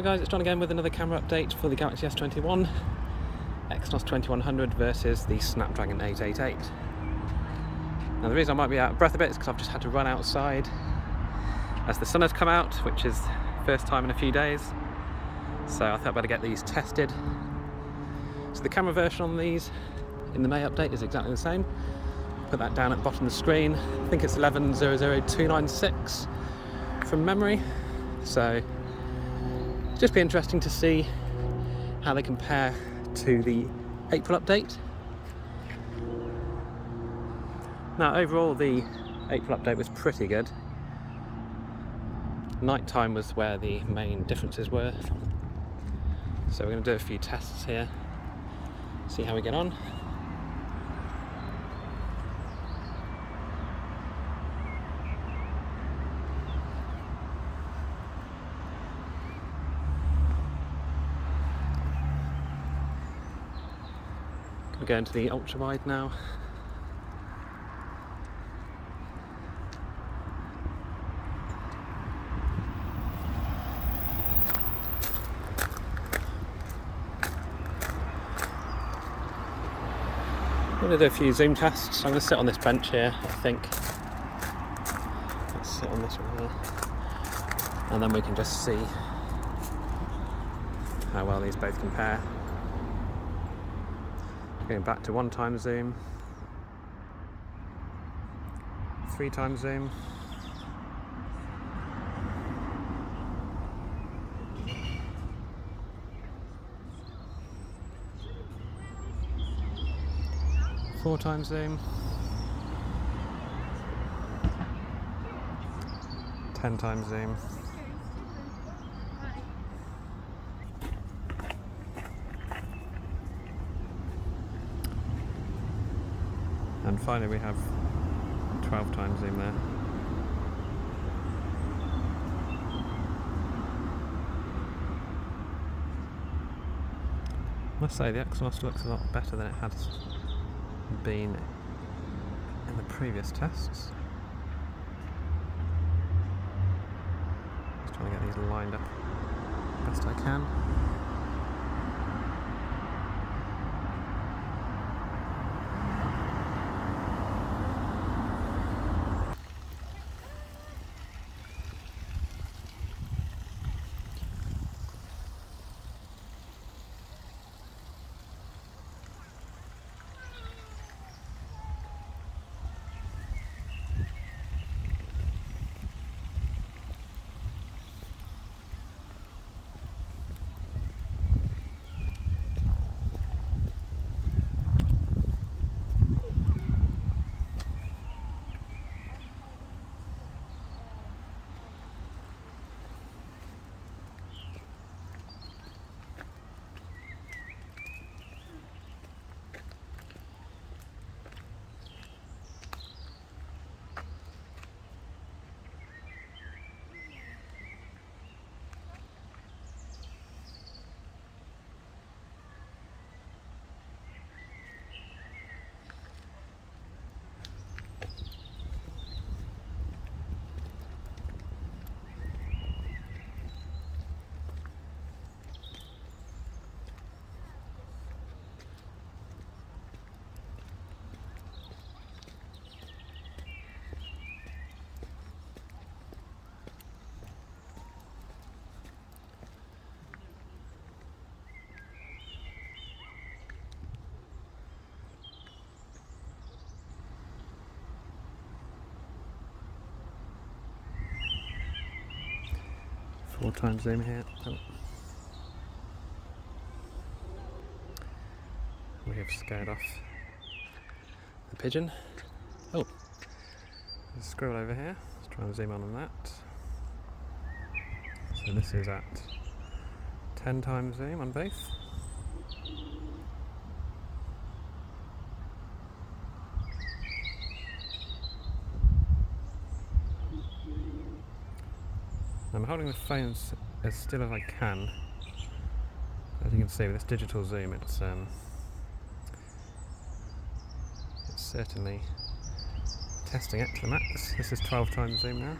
Hi guys, it's John again with another camera update for the Galaxy S21 Exynos 2100 versus the Snapdragon 888. Now the reason I might be out of breath a bit is because I've just had to run outside as the sun has come out, which is first time in a few days, so I thought I'd better get these tested. So the camera version on these in the May update is exactly the same. Put that down at the bottom of the screen. I think it's 11.00296 from memory, so just be interesting to see how they compare to the April update. Now overall the April update was pretty good. Nighttime was where the main differences were. So we're going to do a few tests here, see how we get on. We're going to the ultra wide now. I'm going to do a few zoom tests. I'm going to sit on this bench here, I think. Let's sit on this one here. And then we can just see how well these both compare. Going back to 1x zoom, 3x zoom, four times zoom, 10x zoom, and finally we have 12x zoom there. I must say the Exynos looks a lot better than it has been in the previous tests. Just trying to get these lined up best I can. Four times zoom here. Oh. We have scared off the pigeon. Oh, there's a squirrel over here. Let's try and zoom on that. So this is at 10x zoom on both. I'm holding the phone as still as I can. As you can see with this digital zoom, it's certainly testing it to the max. This is 12x zoom now.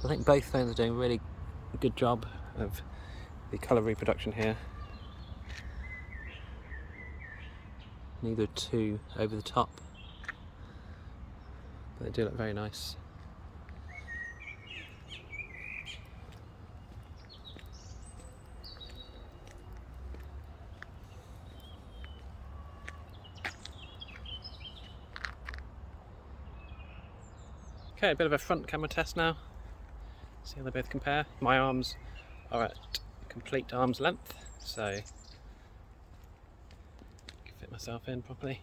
I think both phones are doing a really good job of the colour reproduction here. Neither too over the top, but they do look very nice. Okay, a bit of a front camera test now. See how they both compare. My arms are at complete arm's length, so I can fit myself in properly.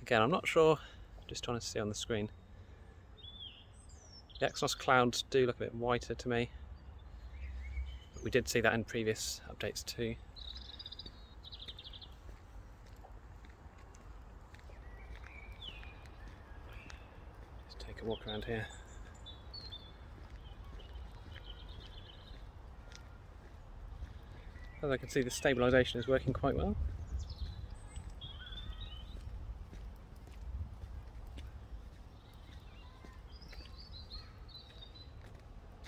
Again, I'm not sure, just trying to see on the screen. The Exynos clouds do look a bit whiter to me, but we did see that in previous updates too. Just take a walk around here. As I can see, the stabilisation is working quite well.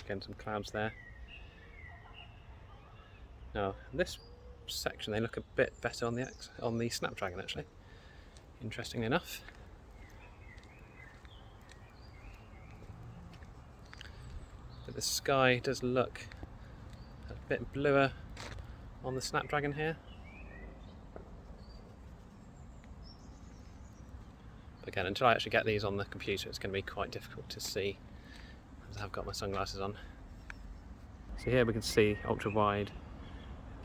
Again, some clouds there. Now, this section they look a bit better on the Snapdragon actually. Interestingly enough. But the sky does look a bit bluer on the Snapdragon here. But again, until I actually get these on the computer, it's going to be quite difficult to see, as I've got my sunglasses on. So here we can see ultra wide.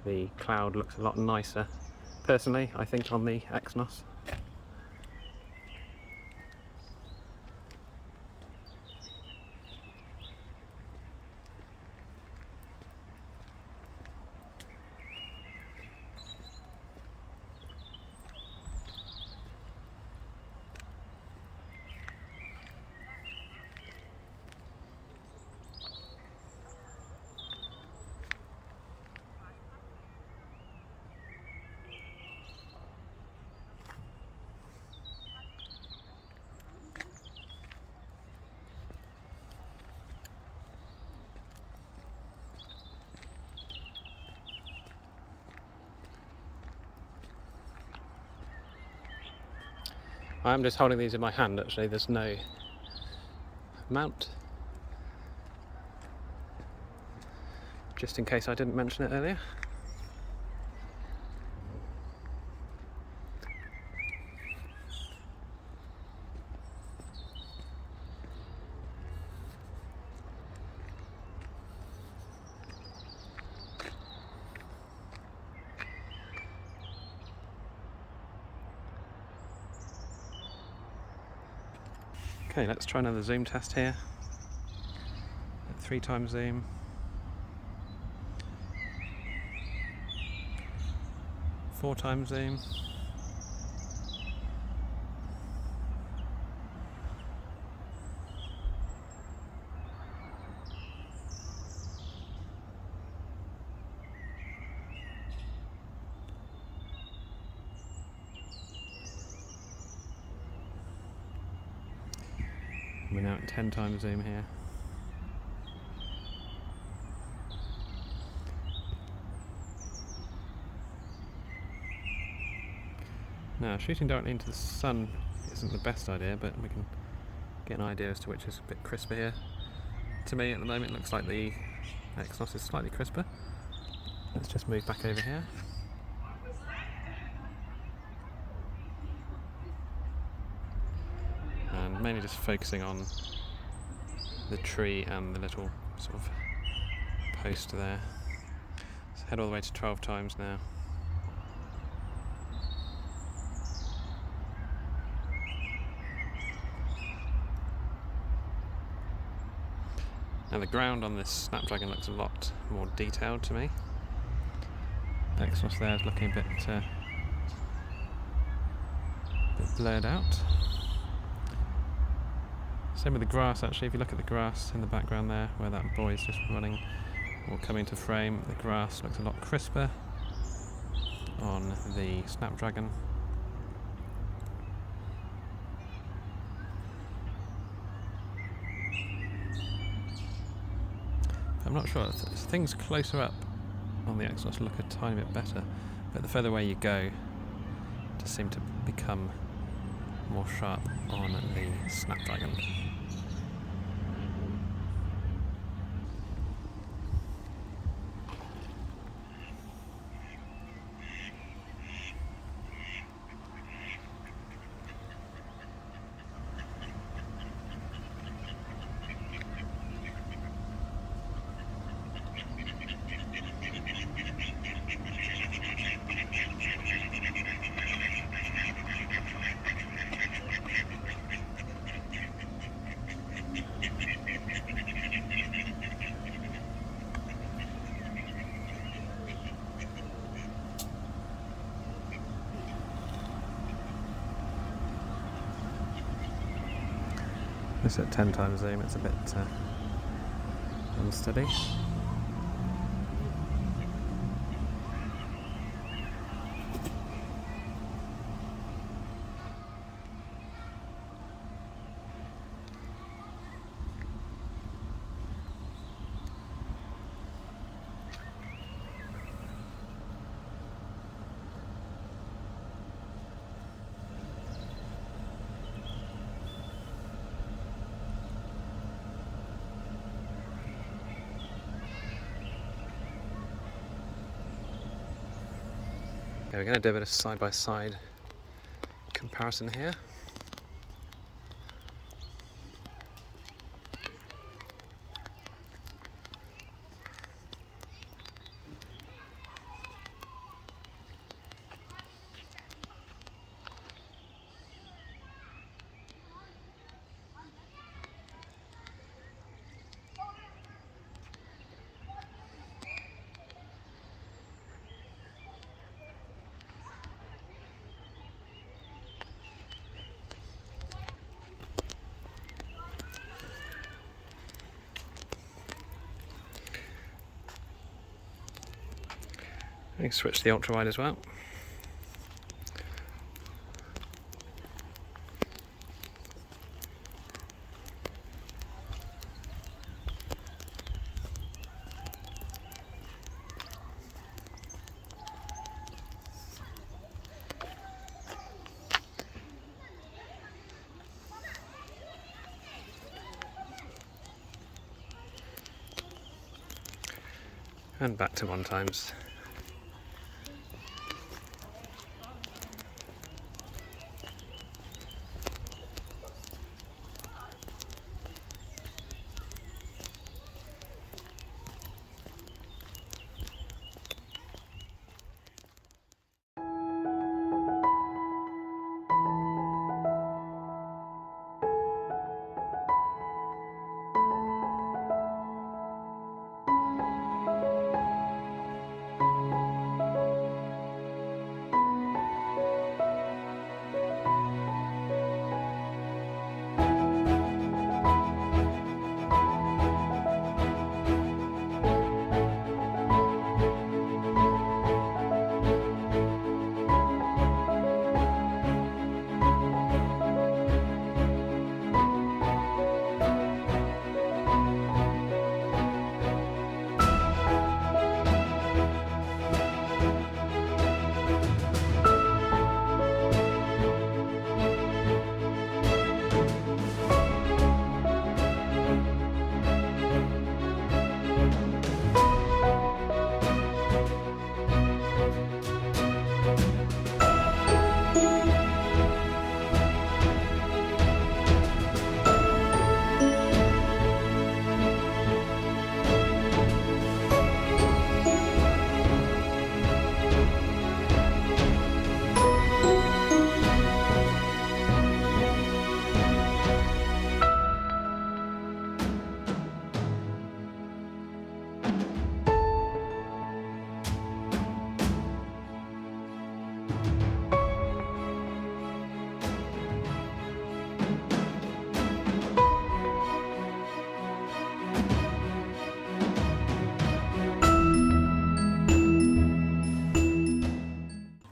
The cloud looks a lot nicer, personally, I think, on the Exynos. I am just holding these in my hand actually, there's no mount. Just in case I didn't mention it earlier. Okay, let's try another zoom test here. 3x zoom. 4x zoom. We're now at 10x zoom here. Now, shooting directly into the sun isn't the best idea, but we can get an idea as to which is a bit crisper here. To me, at the moment, it looks like the Exynos is slightly crisper. Let's just move back over here. And mainly just focusing on the tree and the little sort of post there. Let's head all the way to 12x now. Now the ground on this Snapdragon looks a lot more detailed to me. Exynos there is looking a bit blurred out. Same with the grass actually, if you look at the grass in the background there, where that boy's just running or coming to frame, the grass looks a lot crisper on the Snapdragon. I'm not sure. Things closer up on the Exynos look a tiny bit better, but the further away you go, it does seem to become more sharp on the Snapdragon. This at 10 times zoom, it's a bit unsteady. Okay, we're going to do a bit of side-by-side comparison here. We can switch to the ultra wide as well. And back to 1 times.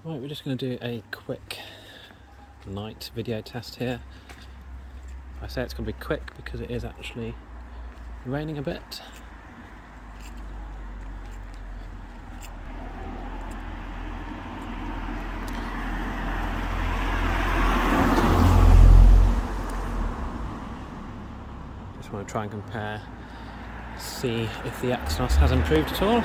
Right, we're just going to do a quick night video test here. I say it's going to be quick because it is actually raining a bit. try and compare, see if the Exynos has improved at all.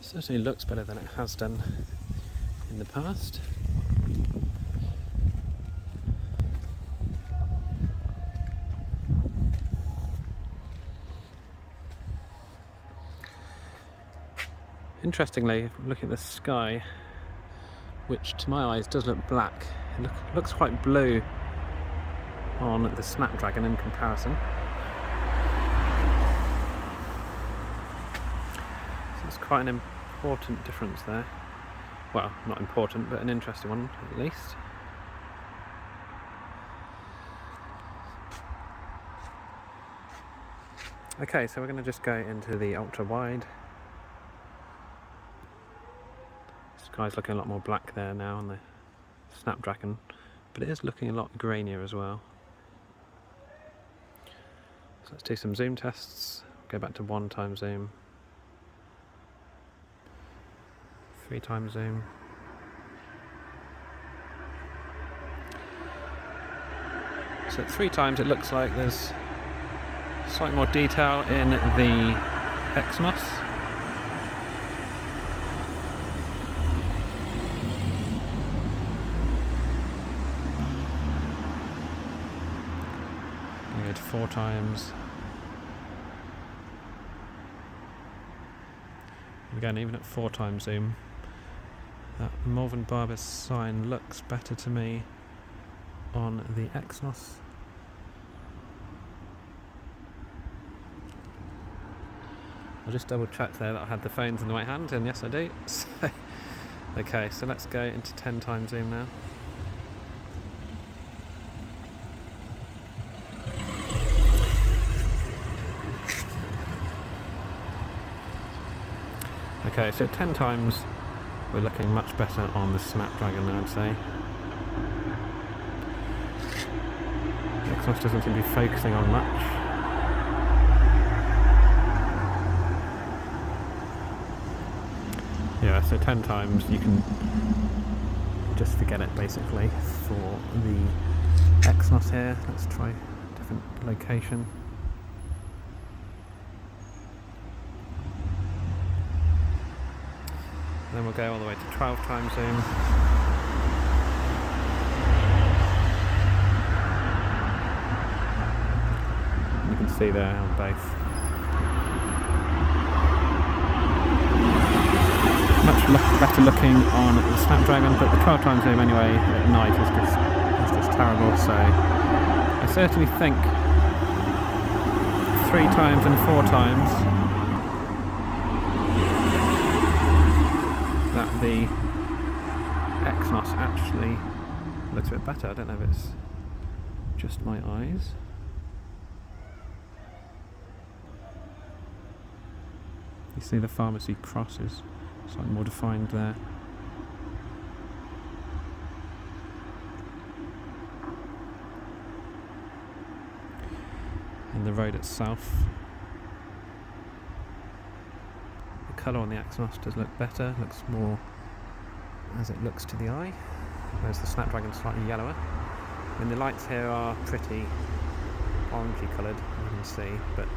Certainly looks better than it has done in the past. Interestingly, if we look at the sky, which to my eyes does look black, it looks quite blue on the Snapdragon in comparison. So it's quite an important difference there. Well, not important, but an interesting one at least. Okay, so we're going to just go into the ultra wide. The sky's looking a lot more black there now on the Snapdragon, but it is looking a lot grainier as well. So let's do some zoom tests. Go back to 1x zoom. 3x zoom. So at 3x it looks like there's slightly more detail in the Exynos. Go to 4x. Again, even at 4x zoom, that Malvern Barber sign looks better to me on the Exynos. I'll just double check there that I had the phones in the right hand, and yes I do. Okay, so let's go into 10x zoom now. Okay, so 10x we're looking much better on the Snapdragon, I would say. The Exynos doesn't seem to be focusing on much. Yeah, so 10x you can just forget it basically for the Exynos here. Let's try a different location. Then we'll go all the way to 12x zoom. You can see there on both. Much better looking on the Snapdragon, but the 12x zoom anyway at night is just terrible. So I certainly think 3x and 4x that the Exynos actually looks a bit better. I don't know if it's just my eyes. You see the pharmacy cross is slightly more defined there. And the road itself, the colour on the Exynos does look better, looks more as it looks to the eye, whereas the Snapdragon's slightly yellower. I mean, the lights here are pretty orangey coloured, you can see, but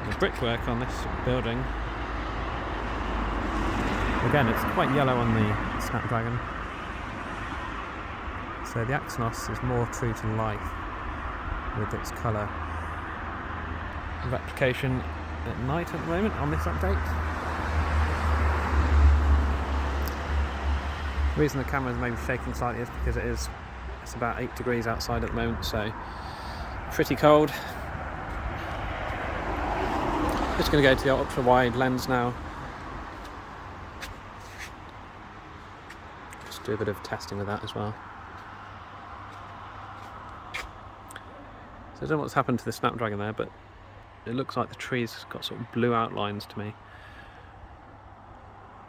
the brickwork on this building, again, it's quite yellow on the Snapdragon. So the Exynos is more true to life with its colour replication at night at the moment on this update. The reason the camera is maybe shaking slightly is because it is It's about 8 degrees outside at the moment, so pretty cold. Just going to go to the ultra wide lens now. Just do a bit of testing with that as well. So I don't know what's happened to the Snapdragon there, but it looks like the tree's got sort of blue outlines to me.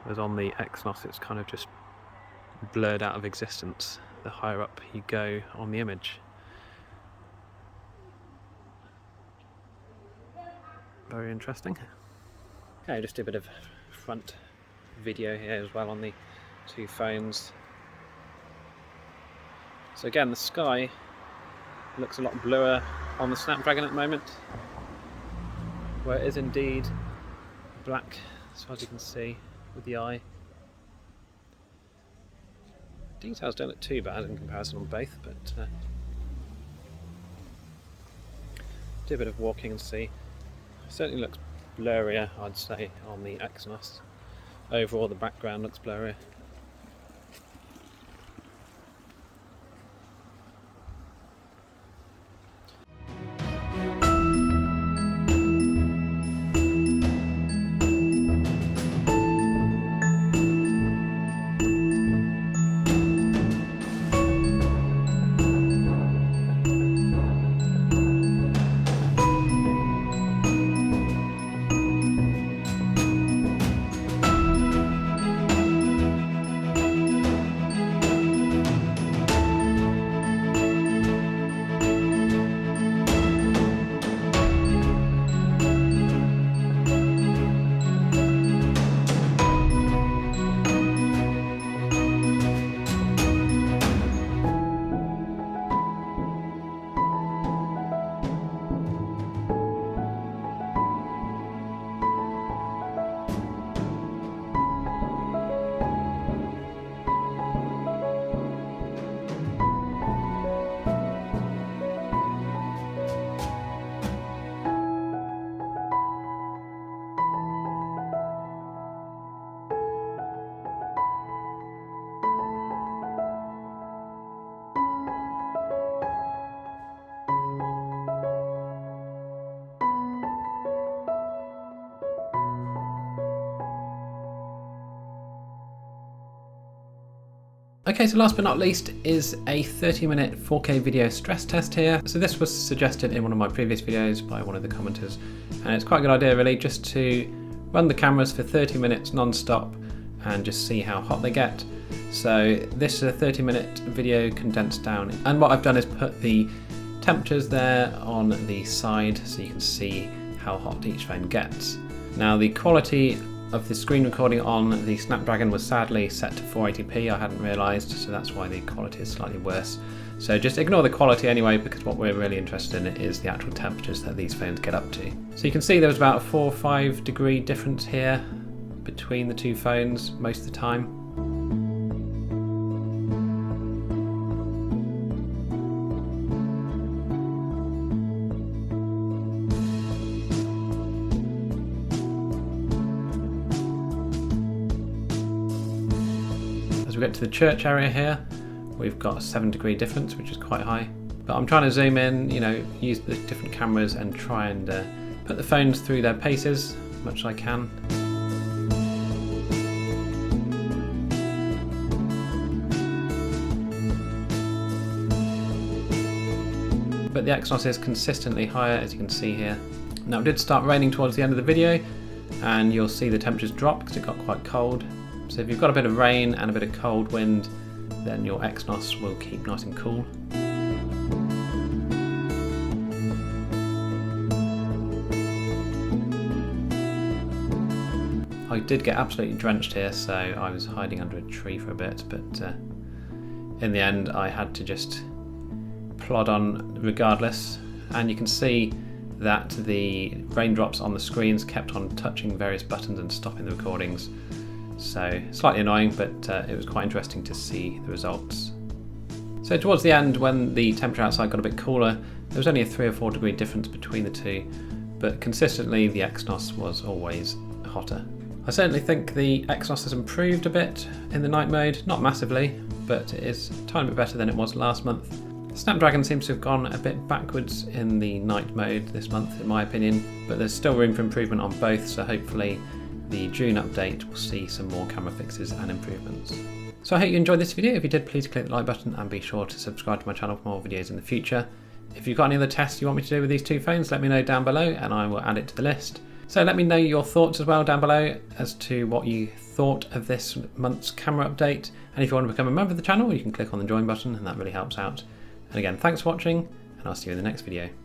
Whereas on the Exynos it's kind of just blurred out of existence the higher up you go on the image. Very interesting. Okay, just do a bit of front video here as well on the two phones. So again, the sky looks a lot bluer on the Snapdragon at the moment, where it is indeed black as far as you can see with the eye. Details don't look too bad in comparison on both, but do a bit of walking and see. Certainly looks blurrier, I'd say, on the Exynos. Overall the background looks blurrier. Okay, so last but not least is a 30-minute 4K video stress test here. So this was suggested in one of my previous videos by one of the commenters, and it's quite a good idea really just to run the cameras for 30 minutes non-stop and just see how hot they get. So this is a 30-minute video condensed down, and what I've done is put the temperatures there on the side so you can see how hot each phone gets. Now the quality of the screen recording on the Snapdragon was sadly set to 480p, I hadn't realised, so that's why the quality is slightly worse. So just ignore the quality anyway, because what we're really interested in is the actual temperatures that these phones get up to. So you can see there was about a 4 or 5 degree difference here between the two phones most of the time. As we get to the church area here, we've got a 7 degree difference, which is quite high. But I'm trying to zoom in, use the different cameras and try and put the phones through their paces as much as I can. But the Exynos is consistently higher, as you can see here. Now it did start raining towards the end of the video, and you'll see the temperatures drop because it got quite cold. So if you've got a bit of rain and a bit of cold wind, then your Exynos will keep nice and cool. I did get absolutely drenched here, so I was hiding under a tree for a bit, but in the end I had to just plod on regardless, and you can see that the raindrops on the screens kept on touching various buttons and stopping the recordings. So slightly annoying, but it was quite interesting to see the results. So towards the end, when the temperature outside got a bit cooler, there was only a 3 or 4 degree difference between the two, but consistently the Exynos was always hotter. I certainly think the Exynos has improved a bit in the night mode, not massively, but it is a tiny bit better than it was last month. Snapdragon seems to have gone a bit backwards in the night mode this month, in my opinion, but there's still room for improvement on both, so hopefully the June update will see some more camera fixes and improvements. So I hope you enjoyed this video. If you did, please click the like button and be sure to subscribe to my channel for more videos in the future. If you've got any other tests you want me to do with these two phones, let me know down below and I will add it to the list. So let me know your thoughts as well down below as to what you thought of this month's camera update. And if you want to become a member of the channel, you can click on the join button and that really helps out. And again, thanks for watching and I'll see you in the next video.